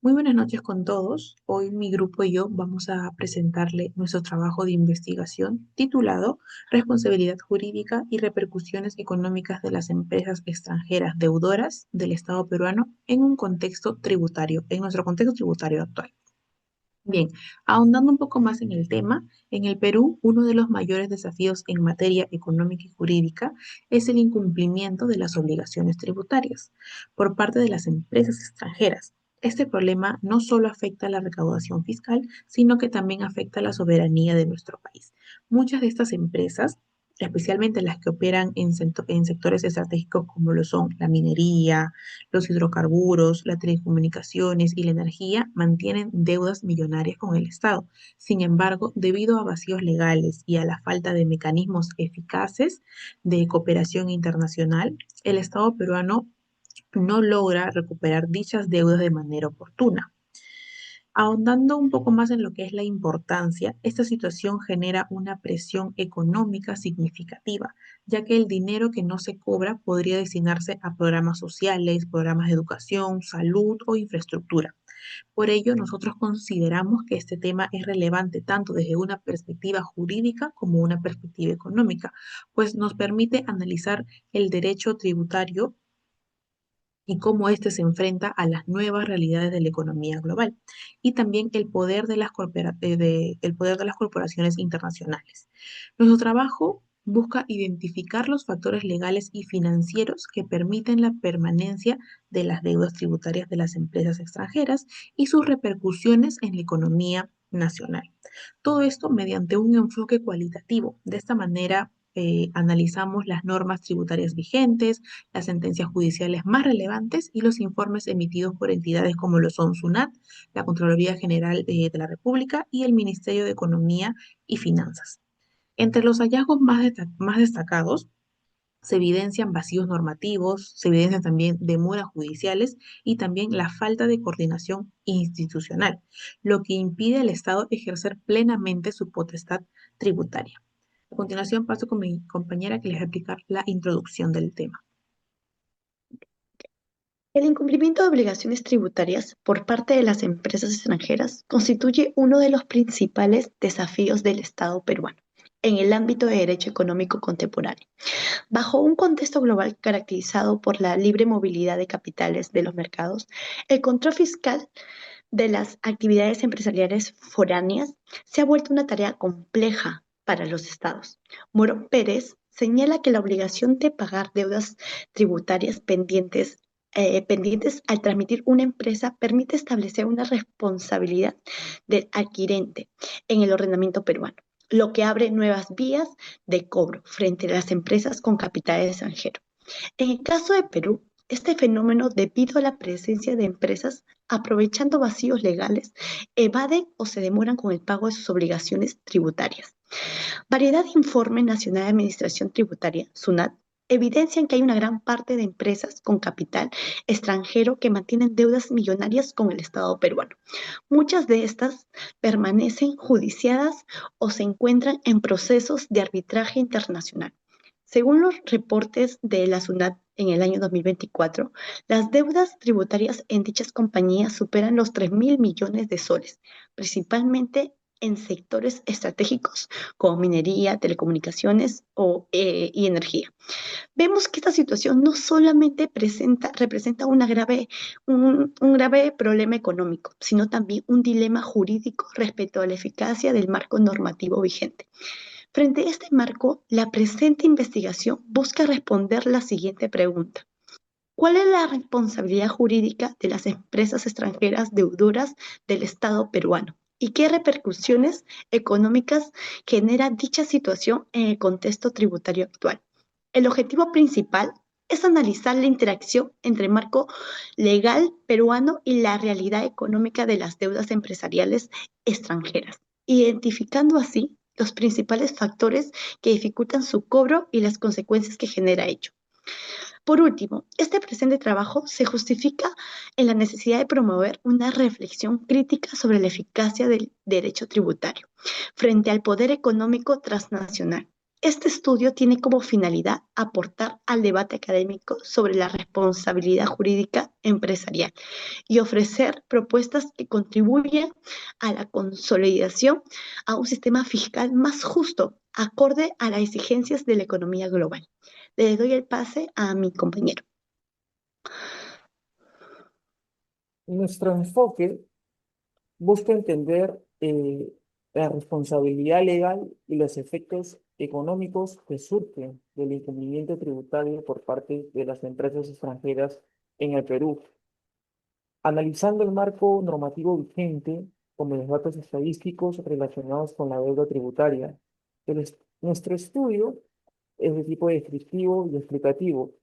Muy buenas noches con todos. Hoy mi grupo y yo vamos a presentarle nuestro trabajo de investigación titulado Responsabilidad jurídica y repercusiones económicas de las empresas extranjeras deudoras del Estado peruano en un contexto tributario, en nuestro contexto tributario actual. Bien, ahondando un poco más en el tema, en el Perú, uno de los mayores desafíos en materia económica y jurídica es el incumplimiento de las obligaciones tributarias por parte de las empresas extranjeras. Este problema no solo afecta a la recaudación fiscal, sino que también afecta a la soberanía de nuestro país. Muchas de estas empresas, especialmente las que operan en sectores estratégicos como lo son la minería, los hidrocarburos, las telecomunicaciones y la energía mantienen deudas millonarias con el Estado. Sin embargo, debido a vacíos legales y a la falta de mecanismos eficaces de cooperación internacional, el Estado peruano no logra recuperar dichas deudas de manera oportuna. Ahondando un poco más en lo que es la importancia, esta situación genera una presión económica significativa, ya que el dinero que no se cobra podría destinarse a programas sociales, programas de educación, salud o infraestructura. Por ello, nosotros consideramos que este tema es relevante tanto desde una perspectiva jurídica como una perspectiva económica, pues nos permite analizar el derecho tributario y cómo éste se enfrenta a las nuevas realidades de la economía global y también el poder de las corporaciones internacionales. Nuestro trabajo busca identificar los factores legales y financieros que permiten la permanencia de las deudas tributarias de las empresas extranjeras y sus repercusiones en la economía nacional. Todo esto mediante un enfoque cualitativo. De esta manera, analizamos las normas tributarias vigentes, las sentencias judiciales más relevantes y los informes emitidos por entidades como lo son SUNAT, la Contraloría General de la República y el Ministerio de Economía y Finanzas. Entre los hallazgos más destacados se evidencian vacíos normativos, se evidencian también demoras judiciales y también la falta de coordinación institucional, lo que impide al Estado ejercer plenamente su potestad tributaria. A continuación paso con mi compañera que les va a explicar la introducción del tema. El incumplimiento de obligaciones tributarias por parte de las empresas extranjeras constituye uno de los principales desafíos del Estado peruano en el ámbito de derecho económico contemporáneo. Bajo un contexto global caracterizado por la libre movilidad de capitales de los mercados, el control fiscal de las actividades empresariales foráneas se ha vuelto una tarea compleja para los estados. Moro Pérez señala que la obligación de pagar deudas tributarias pendientes al transmitir una empresa permite establecer una responsabilidad del adquirente en el ordenamiento peruano, lo que abre nuevas vías de cobro frente a las empresas con capital extranjero. En el caso de Perú, este fenómeno, debido a la presencia de empresas aprovechando vacíos legales, evaden o se demoran con el pago de sus obligaciones tributarias. Variedad de Informe Nacional de Administración Tributaria, SUNAT, evidencian que hay una gran parte de empresas con capital extranjero que mantienen deudas millonarias con el Estado peruano. Muchas de estas permanecen judiciadas o se encuentran en procesos de arbitraje internacional. Según los reportes de la SUNAT en el año 2024, las deudas tributarias en dichas compañías superan los 3.000 millones de soles, principalmente en sectores estratégicos como minería, telecomunicaciones y energía. Vemos que esta situación no solamente representa un grave problema económico, sino también un dilema jurídico respecto a la eficacia del marco normativo vigente. Frente a este marco, la presente investigación busca responder la siguiente pregunta. ¿Cuál es la responsabilidad jurídica de las empresas extranjeras deudoras del Estado peruano? ¿Y qué repercusiones económicas genera dicha situación en el contexto tributario actual? El objetivo principal es analizar la interacción entre el marco legal peruano y la realidad económica de las deudas empresariales extranjeras, identificando así los principales factores que dificultan su cobro y las consecuencias que genera ello. Por último, este presente trabajo se justifica en la necesidad de promover una reflexión crítica sobre la eficacia del derecho tributario frente al poder económico transnacional, Este estudio tiene como finalidad aportar al debate académico sobre la responsabilidad jurídica empresarial y ofrecer propuestas que contribuyan a la consolidación a un sistema fiscal más justo, acorde a las exigencias de la economía global. Le doy el pase a mi compañero. Nuestro enfoque busca entender la responsabilidad legal y los efectos económicos que surgen del incumplimiento tributario por parte de las empresas extranjeras en el Perú, analizando el marco normativo vigente como los datos estadísticos relacionados con la deuda tributaria. Nuestro estudio es de tipo descriptivo y explicativo.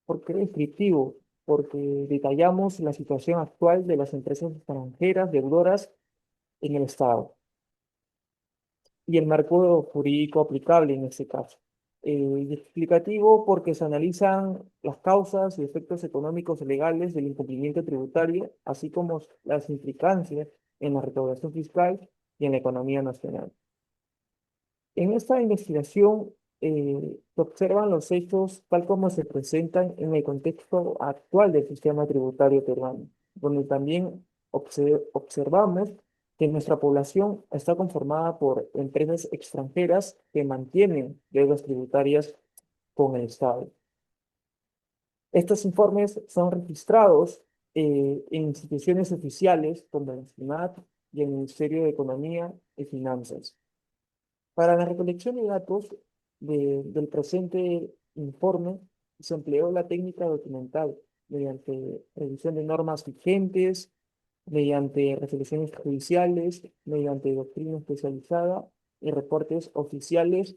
¿Por qué descriptivo? Porque detallamos la situación actual de las empresas extranjeras deudoras en el Estado y el marco jurídico aplicable en este caso. Y explicativo porque se analizan las causas y efectos económicos y legales del incumplimiento tributario, así como las implicancias en la recaudación fiscal y en la economía nacional. En esta investigación se observan los hechos tal como se presentan en el contexto actual del sistema tributario peruano, donde también observamos que nuestra población está conformada por empresas extranjeras que mantienen deudas tributarias con el Estado. Estos informes son registrados en instituciones oficiales como el SUNAT y el Ministerio de Economía y Finanzas. Para la recolección de datos del presente informe, se empleó la técnica documental mediante revisión de normas vigentes, mediante resoluciones judiciales, mediante doctrina especializada y reportes oficiales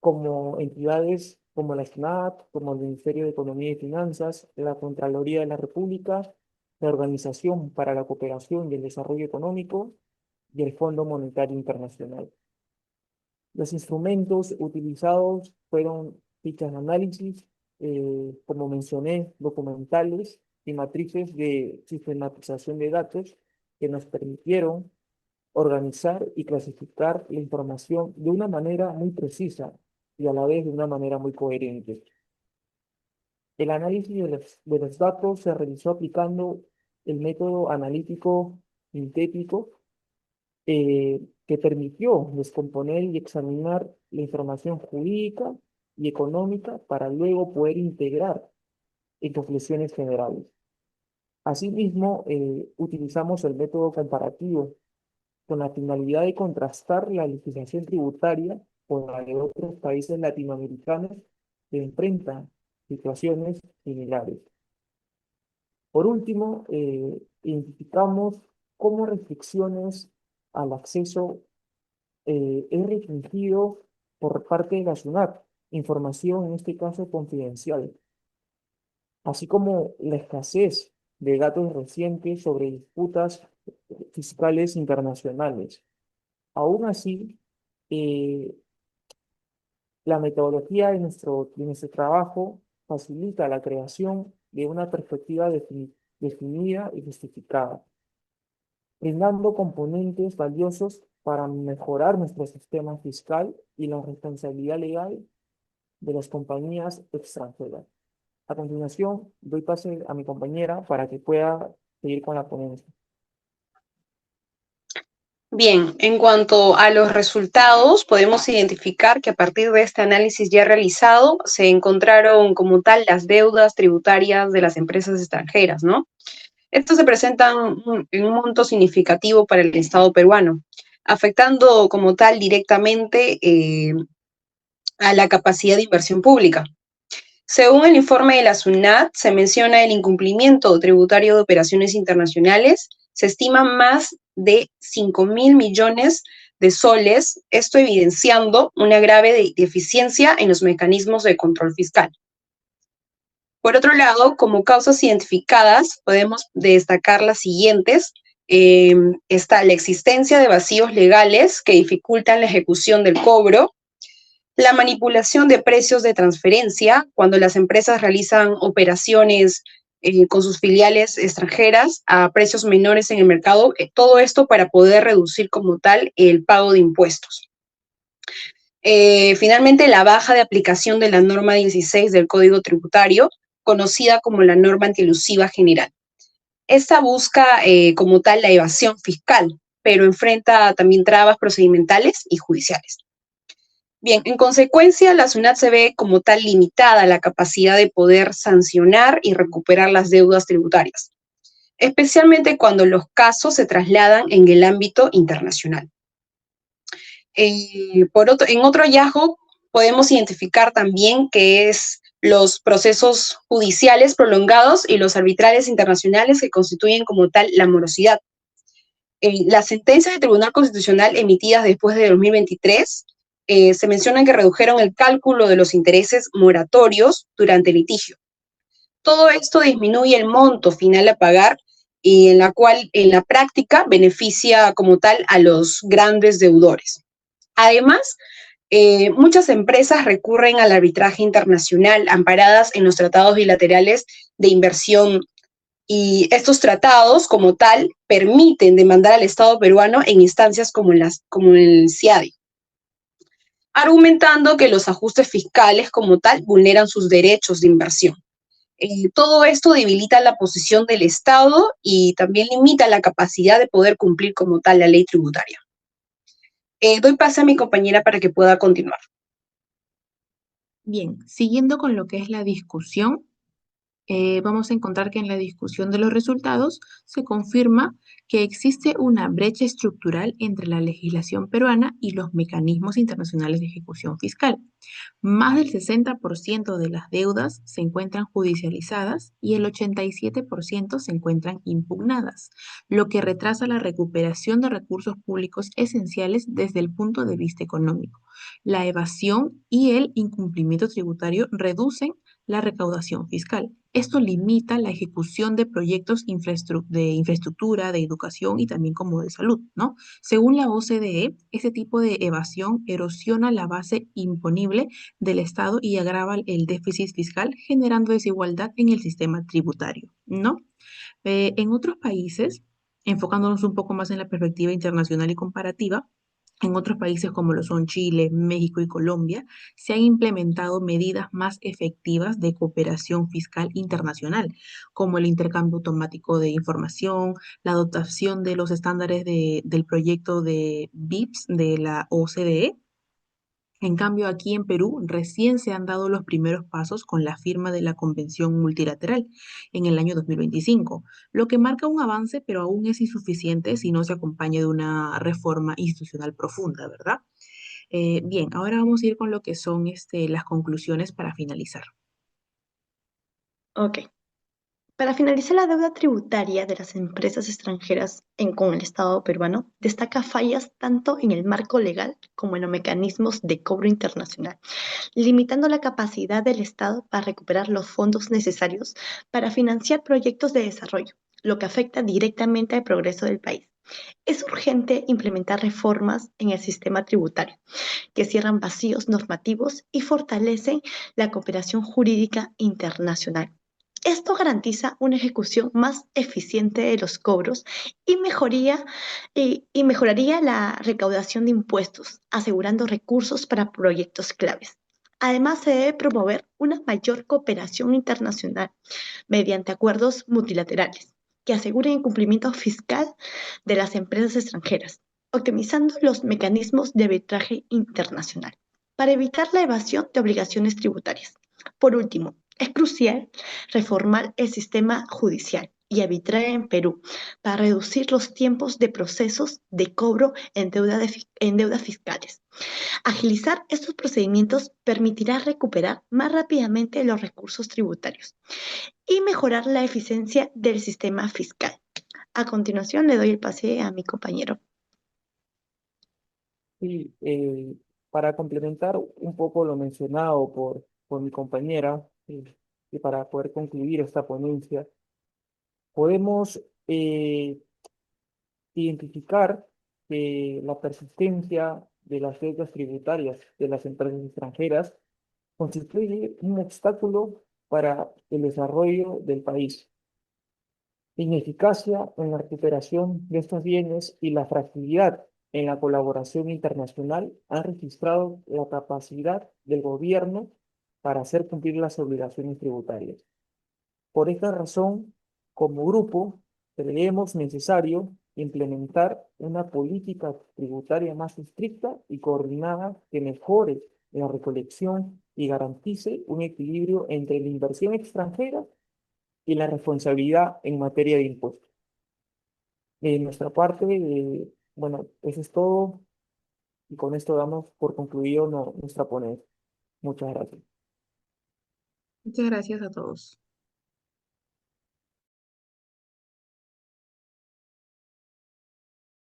como entidades como la SNAP, como el Ministerio de Economía y Finanzas, la Contraloría de la República, la Organización para la Cooperación y el Desarrollo Económico y el Fondo Monetario Internacional. Los instrumentos utilizados fueron fichas de análisis, como mencioné, documentales y matrices de sistematización de datos que nos permitieron organizar y clasificar la información de una manera muy precisa y a la vez de una manera muy coherente. El análisis de los datos se realizó aplicando el método analítico sintético que permitió descomponer y examinar la información jurídica y económica para luego poder integrar en conclusiones generales. Asimismo, utilizamos el método comparativo con la finalidad de contrastar la legislación tributaria con la de otros países latinoamericanos que enfrentan situaciones similares. Por último, identificamos cómo restricciones al acceso es restringido por parte de la SUNAT, información en este caso confidencial, así como la escasez de datos recientes sobre disputas fiscales internacionales. Aún así, eh, la metodología de nuestro trabajo facilita la creación de una perspectiva definida y justificada, brindando componentes valiosos para mejorar nuestro sistema fiscal y la responsabilidad legal de las compañías extranjeras. A continuación, doy pase a mi compañera para que pueda seguir con la ponencia. Bien, en cuanto a los resultados, podemos identificar que a partir de este análisis ya realizado, se encontraron como tal las deudas tributarias de las empresas extranjeras, ¿no? Estos se presentan en un monto significativo para el Estado peruano, afectando como tal directamente a la capacidad de inversión pública. Según el informe de la SUNAT, se menciona el incumplimiento tributario de operaciones internacionales. Se estima más de 5.000 millones de soles, esto evidenciando una grave deficiencia en los mecanismos de control fiscal. Por otro lado, como causas identificadas, podemos destacar las siguientes. Está la existencia de vacíos legales que dificultan la ejecución del cobro, la manipulación de precios de transferencia, cuando las empresas realizan operaciones con sus filiales extranjeras a precios menores en el mercado, todo esto para poder reducir como tal el pago de impuestos. Finalmente, la baja de aplicación de la norma 16 del Código Tributario, conocida como la norma antielusiva general. Esta busca como tal la evasión fiscal, pero enfrenta también trabas procedimentales y judiciales. Bien, en consecuencia, la SUNAT se ve como tal limitada a la capacidad de poder sancionar y recuperar las deudas tributarias, especialmente cuando los casos se trasladan en el ámbito internacional. En otro hallazgo, podemos identificar también que es los procesos judiciales prolongados y los arbitrales internacionales que constituyen como tal la morosidad. Las sentencias del Tribunal Constitucional emitidas después de 2023 se mencionan que redujeron el cálculo de los intereses moratorios durante el litigio. Todo esto disminuye el monto final a pagar y en la cual en la práctica beneficia como tal a los grandes deudores. Además, muchas empresas recurren al arbitraje internacional amparadas en los tratados bilaterales de inversión y estos tratados como tal permiten demandar al Estado peruano en instancias como el CIADI, argumentando que los ajustes fiscales como tal vulneran sus derechos de inversión. Todo esto debilita la posición del Estado y también limita la capacidad de poder cumplir como tal la ley tributaria. Doy pase a mi compañera para que pueda continuar. Bien, siguiendo con lo que es la discusión, vamos a encontrar que en la discusión de los resultados se confirma que existe una brecha estructural entre la legislación peruana y los mecanismos internacionales de ejecución fiscal. Más del 60% de las deudas se encuentran judicializadas y el 87% se encuentran impugnadas, lo que retrasa la recuperación de recursos públicos esenciales desde el punto de vista económico. La evasión y el incumplimiento tributario reducen la recaudación fiscal. Esto limita la ejecución de proyectos de infraestructura, de educación y también como de salud, ¿no? Según la OCDE, ese tipo de evasión erosiona la base imponible del Estado y agrava el déficit fiscal, generando desigualdad en el sistema tributario, ¿no? En otros países, enfocándonos un poco más en la perspectiva internacional y comparativa, en otros países como lo son Chile, México y Colombia, se han implementado medidas más efectivas de cooperación fiscal internacional, como el intercambio automático de información, la adoptación de los estándares del proyecto de BIPS de la OCDE. En cambio, aquí en Perú recién se han dado los primeros pasos con la firma de la Convención Multilateral en el año 2025, lo que marca un avance, pero aún es insuficiente si no se acompaña de una reforma institucional profunda, ¿verdad? Bien, ahora vamos a ir con lo que son las conclusiones para finalizar. Ok. Para finalizar, la deuda tributaria de las empresas extranjeras con el Estado peruano destaca fallas tanto en el marco legal como en los mecanismos de cobro internacional, limitando la capacidad del Estado para recuperar los fondos necesarios para financiar proyectos de desarrollo, lo que afecta directamente al progreso del país. Es urgente implementar reformas en el sistema tributario que cierran vacíos normativos y fortalecen la cooperación jurídica internacional. Esto garantiza una ejecución más eficiente de los cobros y mejoraría la recaudación de impuestos, asegurando recursos para proyectos claves. Además, se debe promover una mayor cooperación internacional mediante acuerdos multilaterales que aseguren el cumplimiento fiscal de las empresas extranjeras, optimizando los mecanismos de arbitraje internacional para evitar la evasión de obligaciones tributarias. Por último, es crucial reformar el sistema judicial y arbitraje en Perú para reducir los tiempos de procesos de cobro en deudas fiscales. Agilizar estos procedimientos permitirá recuperar más rápidamente los recursos tributarios y mejorar la eficiencia del sistema fiscal. A continuación, le doy el pase a mi compañero. Y para complementar un poco lo mencionado por mi compañera, y para poder concluir esta ponencia, podemos identificar que la persistencia de las deudas tributarias de las empresas extranjeras constituye un obstáculo para el desarrollo del país. Ineficacia en la recuperación de estos bienes y la fragilidad en la colaboración internacional han registrado la capacidad del gobierno para hacer cumplir las obligaciones tributarias. Por esta razón, como grupo, creemos necesario implementar una política tributaria más estricta y coordinada que mejore la recolección y garantice un equilibrio entre la inversión extranjera y la responsabilidad en materia de impuestos. De nuestra parte, bueno, eso es todo y con esto damos por concluido nuestra ponencia. Muchas gracias. Muchas gracias a todos.